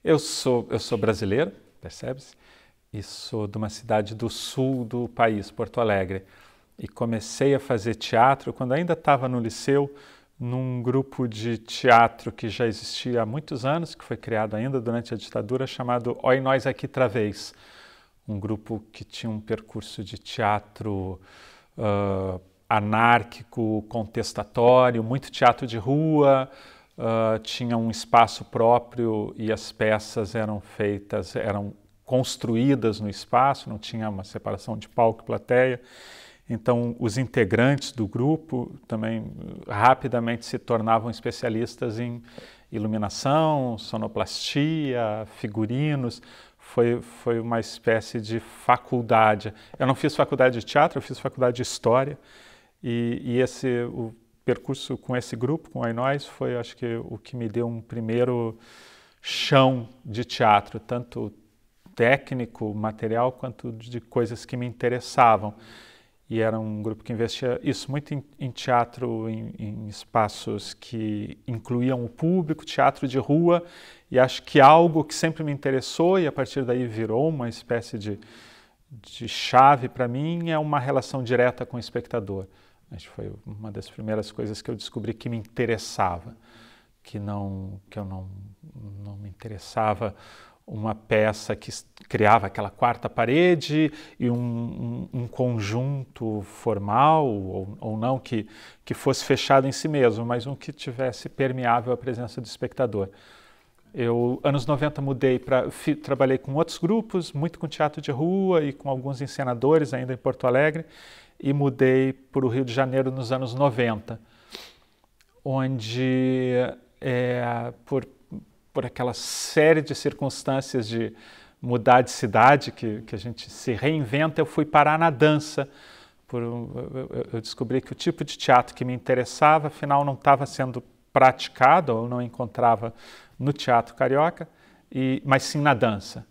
Eu sou brasileiro, percebe-se, e sou de uma cidade do sul do país, Porto Alegre. E comecei a fazer teatro quando ainda estava no liceu, num grupo de teatro que já existia há muitos anos, que foi criado ainda durante a ditadura, chamado Oi Nós Aqui Travês. Um grupo que tinha um percurso de teatro anárquico, contestatório, muito teatro de rua, tinha um espaço próprio e as peças eram construídas no espaço, não tinha uma separação de palco e plateia. Então, os integrantes do grupo também rapidamente se tornavam especialistas em iluminação, sonoplastia, figurinos. Foi uma espécie de faculdade. Eu não fiz faculdade de teatro, eu fiz faculdade de história. O percurso com esse grupo, com o Oi Nós, foi, acho que, o que me deu um primeiro chão de teatro, tanto técnico, material, quanto de coisas que me interessavam. E era um grupo que investia isso muito em teatro, em espaços que incluíam o público, teatro de rua, e acho que algo que sempre me interessou e a partir daí virou uma espécie de chave para mim é uma relação direta com o espectador. Acho que foi uma das primeiras coisas que eu descobri que me interessava, que eu não me interessava uma peça que criava aquela quarta parede e um conjunto formal ou não que fosse fechado em si mesmo, mas um que tivesse permeável à presença do espectador. Eu, anos 90, trabalhei com outros grupos, muito com teatro de rua e com alguns encenadores ainda em Porto Alegre, e mudei para o Rio de Janeiro nos anos 90, onde, por aquela série de circunstâncias de mudar de cidade, que a gente se reinventa, eu fui parar na dança. Eu descobri que o tipo de teatro que me interessava, afinal, não estava sendo praticado, ou não encontrava no teatro carioca, mas sim na dança.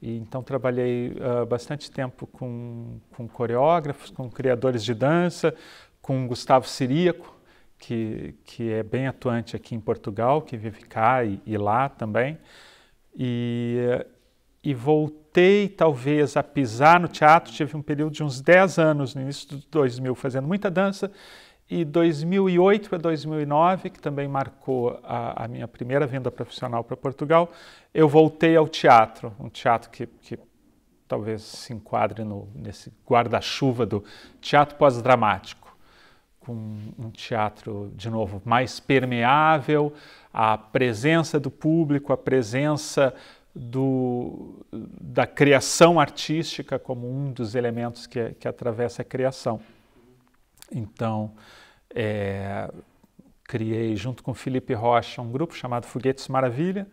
E então trabalhei bastante tempo com coreógrafos, com criadores de dança, com Gustavo Ciríaco, que é bem atuante aqui em Portugal, que vive cá e lá também. E voltei talvez a pisar no teatro, tive um período de uns 10 anos, no início de 2000, fazendo muita dança, e 2008 para 2009, que também marcou a minha primeira vinda profissional para Portugal, eu voltei ao teatro, um teatro que talvez se enquadre nesse guarda-chuva do teatro pós-dramático, com um teatro, de novo, mais permeável, a presença do público, a presença da criação artística como um dos elementos que atravessa a criação. Então, criei, junto com Felipe Rocha, um grupo chamado Foguetes Maravilha,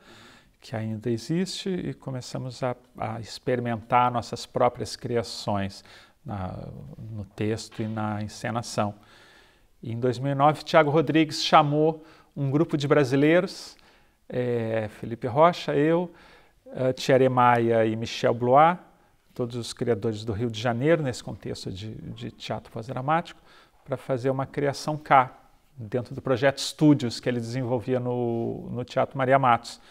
que ainda existe, e começamos a experimentar nossas próprias criações no texto e na encenação. E em 2009, Thiago Rodrigues chamou um grupo de brasileiros, Felipe Rocha, eu, Thierry Maia e Michel Blois, todos os criadores do Rio de Janeiro, nesse contexto de teatro pós-dramático, para fazer uma criação cá, dentro do projeto Estúdios, que ele desenvolvia no Teatro Maria Matos.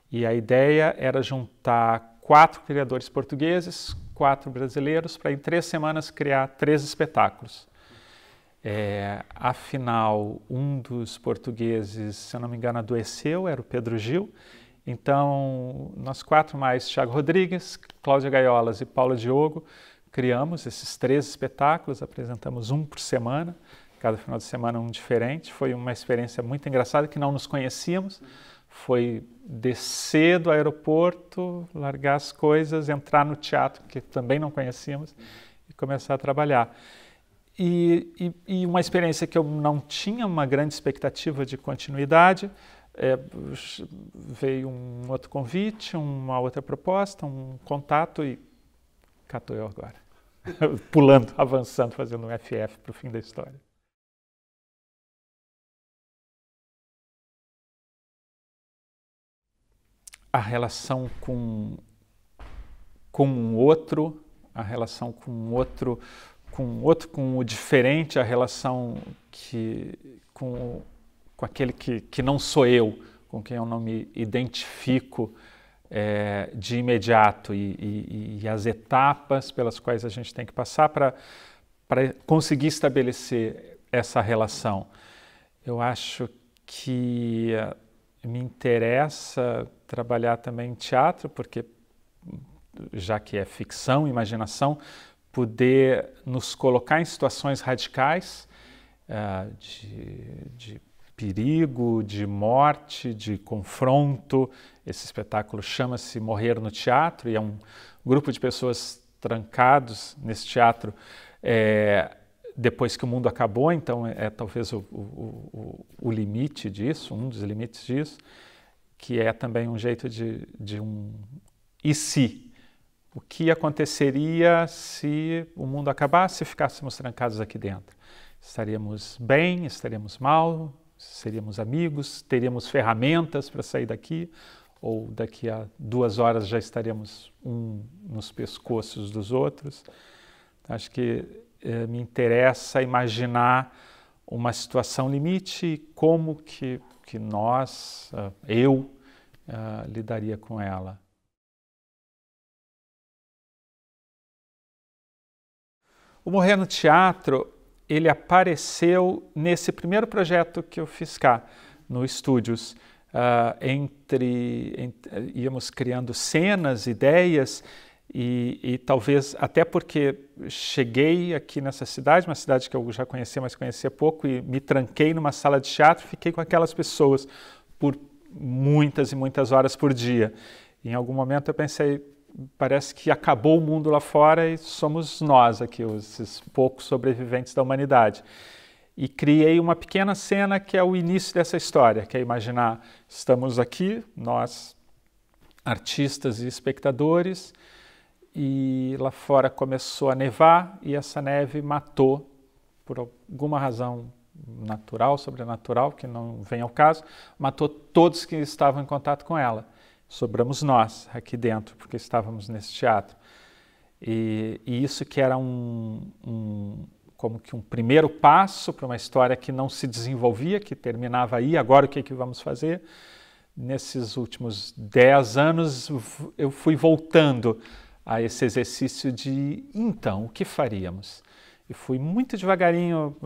E a ideia era juntar 4 criadores portugueses, 4 brasileiros, para em 3 semanas criar 3 espetáculos. Afinal, um dos portugueses, se eu não me engano, adoeceu, era o Pedro Gil. Então, nós 4 mais Thiago Rodrigues, Cláudia Gaiolas e Paula Diogo, criamos esses 3 espetáculos, apresentamos um por semana, cada final de semana um diferente. Foi uma experiência muito engraçada, que não nos conhecíamos. Foi descer do aeroporto, largar as coisas, entrar no teatro, que também não conhecíamos, e começar a trabalhar. E uma experiência que eu não tinha uma grande expectativa de continuidade, veio um outro convite, uma outra proposta, um contato, e cá estou eu agora, pulando, avançando, fazendo um FF para o fim da história. A relação com o outro, a relação com o diferente, a relação com aquele que não sou eu, com quem eu não me identifico de imediato e as etapas pelas quais a gente tem que passar para conseguir estabelecer essa relação. Eu acho que me interessa trabalhar também em teatro, porque, já que é ficção, imaginação, poder nos colocar em situações radicais de perigo, de morte, de confronto. Esse espetáculo chama-se Morrer no Teatro e é um grupo de pessoas trancados nesse teatro depois que o mundo acabou, então talvez o limite disso, um dos limites disso, que é também um jeito de um e se? O que aconteceria se o mundo acabasse e ficássemos trancados aqui dentro? Estaríamos bem, estaríamos mal, seríamos amigos, teríamos ferramentas para sair daqui, ou daqui a 2 horas já estaríamos nos pescoços dos outros. Acho que me interessa imaginar uma situação limite e como que nós, eu, lidaria com ela. O Morrer no Teatro, ele apareceu nesse primeiro projeto que eu fiz cá, no Estúdios. Íamos criando cenas, ideias, e talvez até porque cheguei aqui nessa cidade, uma cidade que eu já conhecia, mas conhecia pouco, e me tranquei numa sala de teatro, fiquei com aquelas pessoas por muitas e muitas horas por dia. Em algum momento eu pensei, parece que acabou o mundo lá fora e somos nós aqui, esses poucos sobreviventes da humanidade. E criei uma pequena cena que é o início dessa história, que é imaginar, estamos aqui, nós, artistas e espectadores, e lá fora começou a nevar e essa neve matou, por alguma razão natural, sobrenatural, que não vem ao caso, matou todos que estavam em contato com ela. Sobramos nós aqui dentro, porque estávamos nesse teatro. E isso que era como que um primeiro passo para uma história que não se desenvolvia, que terminava aí, agora o que vamos fazer? Nesses últimos 10 anos eu fui voltando a esse exercício de, então, o que faríamos? E fui muito devagarinho,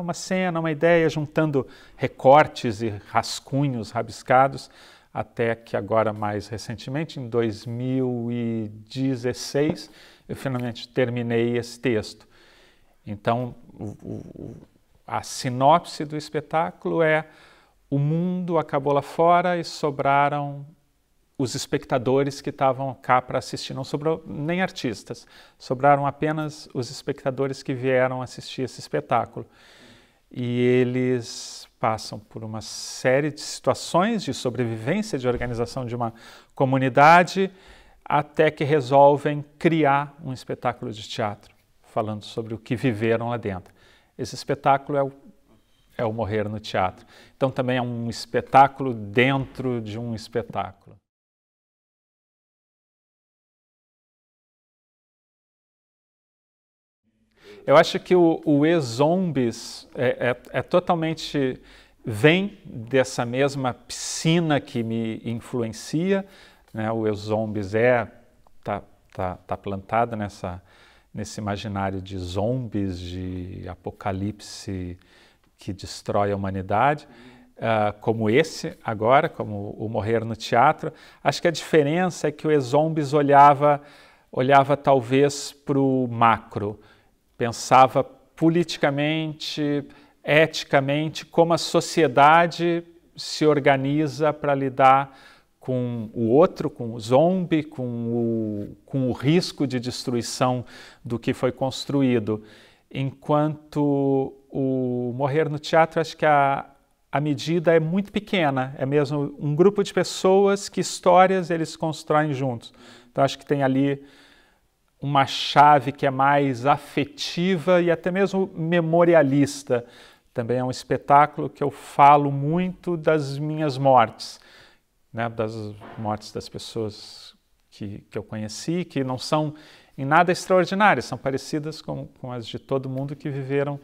uma cena, uma ideia, juntando recortes e rascunhos rabiscados, até que agora, mais recentemente, em 2016, eu finalmente terminei esse texto. Então, a sinopse do espetáculo é: o mundo acabou lá fora e sobraram os espectadores que estavam cá para assistir. Não sobrou nem artistas, sobraram apenas os espectadores que vieram assistir esse espetáculo. E eles passam por uma série de situações de sobrevivência, de organização de uma comunidade, até que resolvem criar um espetáculo de teatro, falando sobre o que viveram lá dentro. Esse espetáculo é o Morrer no Teatro. Então também é um espetáculo dentro de um espetáculo. Eu acho que o E-Zombies totalmente vem dessa mesma piscina que me influencia, né? O E-Zombies tá plantado nesse imaginário de zombies, de apocalipse que destrói a humanidade, como esse agora, como o Morrer no Teatro. Acho que a diferença é que o E-Zombies olhava talvez para o macro, pensava politicamente, eticamente, como a sociedade se organiza para lidar com o outro, com o zombie, com o risco de destruição do que foi construído. Enquanto o Morrer no Teatro, acho que a medida é muito pequena, é mesmo um grupo de pessoas que histórias eles constroem juntos. Então acho que tem ali uma chave que é mais afetiva e até mesmo memorialista. Também é um espetáculo que eu falo muito das minhas mortes, né, das mortes das pessoas que eu conheci, que não são em nada extraordinárias, são parecidas com as de todo mundo que viveu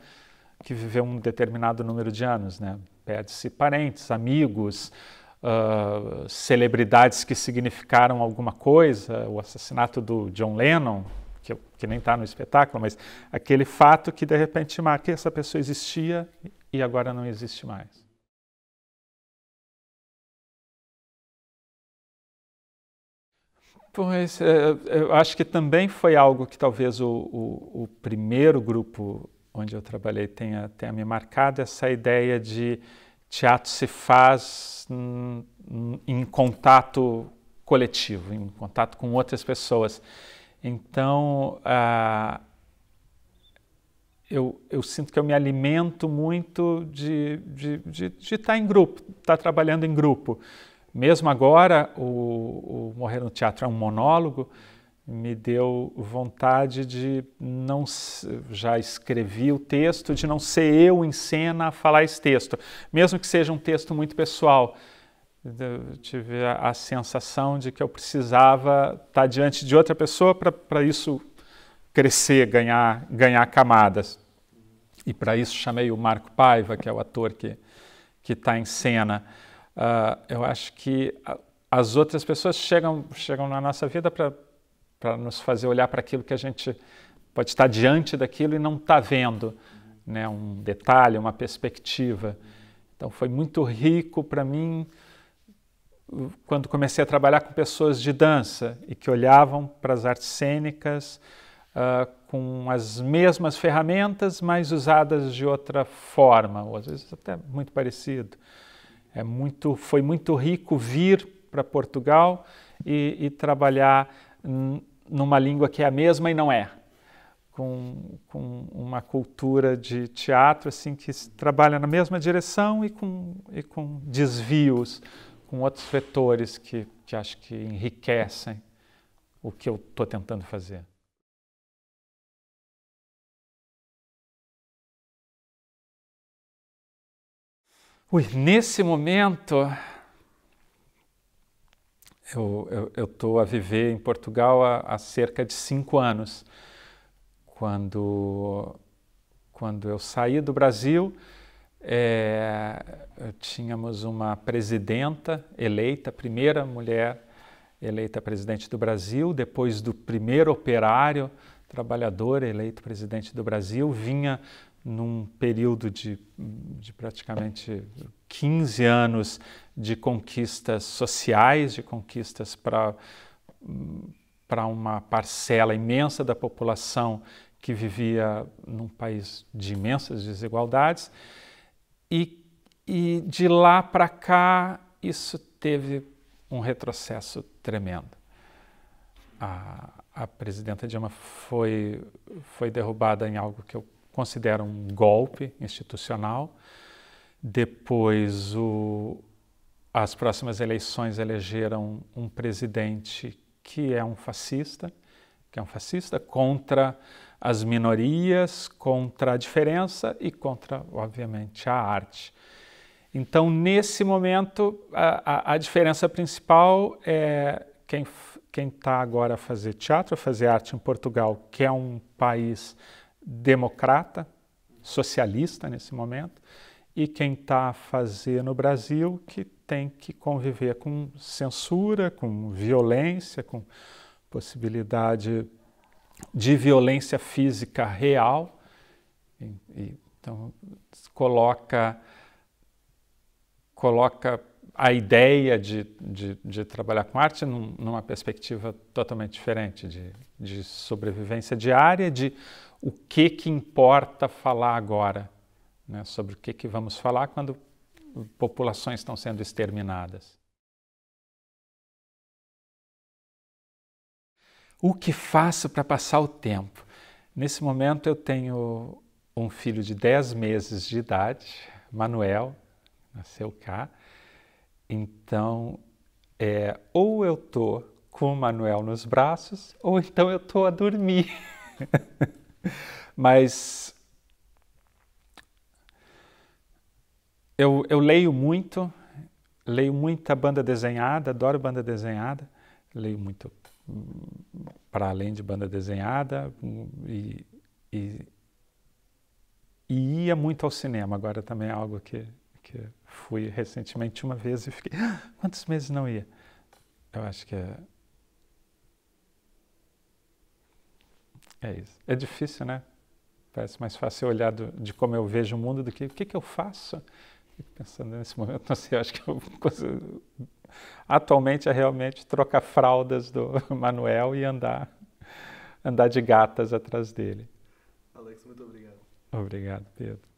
um determinado número de anos, né? Perde-se parentes, amigos, celebridades que significaram alguma coisa, o assassinato do John Lennon, que nem está no espetáculo, mas aquele fato que de repente marca que essa pessoa existia e agora não existe mais. Pois, eu acho que também foi algo que talvez o primeiro grupo onde eu trabalhei tenha me marcado, essa ideia de teatro se faz em contato coletivo, em contato com outras pessoas. Então, eu sinto que eu me alimento muito de estar em grupo, estar trabalhando em grupo. Mesmo agora, o Morrer no Teatro é um monólogo, me deu vontade de não... Já escrevi o texto, de não ser eu em cena a falar esse texto, mesmo que seja um texto muito pessoal. Eu tive a sensação de que eu precisava estar diante de outra pessoa para isso crescer, ganhar camadas. E para isso chamei o Marco Paiva, que é o ator que está em cena. Eu acho que as outras pessoas chegam na nossa vida para nos fazer olhar para aquilo que a gente pode estar diante daquilo e não está vendo, né? Um detalhe, uma perspectiva. Então foi muito rico para mim quando comecei a trabalhar com pessoas de dança e que olhavam para as artes cênicas com as mesmas ferramentas, mas usadas de outra forma, ou às vezes até muito parecido. Foi muito rico vir para Portugal e trabalhar numa língua que é a mesma e não é, com uma cultura de teatro assim, que trabalha na mesma direção e com desvios, com outros vetores que acho que enriquecem o que eu estou tentando fazer. Nesse momento, eu estou a viver em Portugal há cerca de 5 anos. Quando eu saí do Brasil, tínhamos uma presidenta eleita, primeira mulher eleita presidente do Brasil, depois do primeiro operário trabalhador eleito presidente do Brasil, vinha num período de praticamente 15 anos de conquistas sociais, de conquistas para uma parcela imensa da população que vivia num país de imensas desigualdades. E de lá para cá, isso teve um retrocesso tremendo. A presidenta Dilma foi derrubada em algo que eu considero um golpe institucional. Depois, as próximas eleições elegeram um presidente que é um fascista contra as minorias, contra a diferença e contra, obviamente, a arte. Então, nesse momento, a diferença principal é quem está agora a fazer teatro, a fazer arte em Portugal, que é um país democrata, socialista nesse momento, e quem está a fazer no Brasil, que tem que conviver com censura, com violência, com possibilidade de violência física real. Então, coloca a ideia de trabalhar com arte numa perspectiva totalmente diferente, de sobrevivência diária, de o que importa falar agora, né? Sobre o que vamos falar quando populações estão sendo exterminadas. O que faço para passar o tempo? Nesse momento eu tenho um filho de 10 meses de idade, Manuel, nasceu cá. Então, ou eu estou com o Manuel nos braços, ou então eu estou a dormir. Mas eu leio muita banda desenhada, adoro banda desenhada, leio muito para além de banda desenhada e ia muito ao cinema, agora também é algo que que fui recentemente uma vez e fiquei, quantos meses não ia? Eu acho que é isso. É difícil, né? Parece mais fácil olhar de como eu vejo o mundo do que o que eu faço. Fico pensando nesse momento, não sei, eu acho que atualmente é realmente trocar fraldas do Manuel e andar de gatas atrás dele. Alex, muito obrigado. Obrigado, Pedro.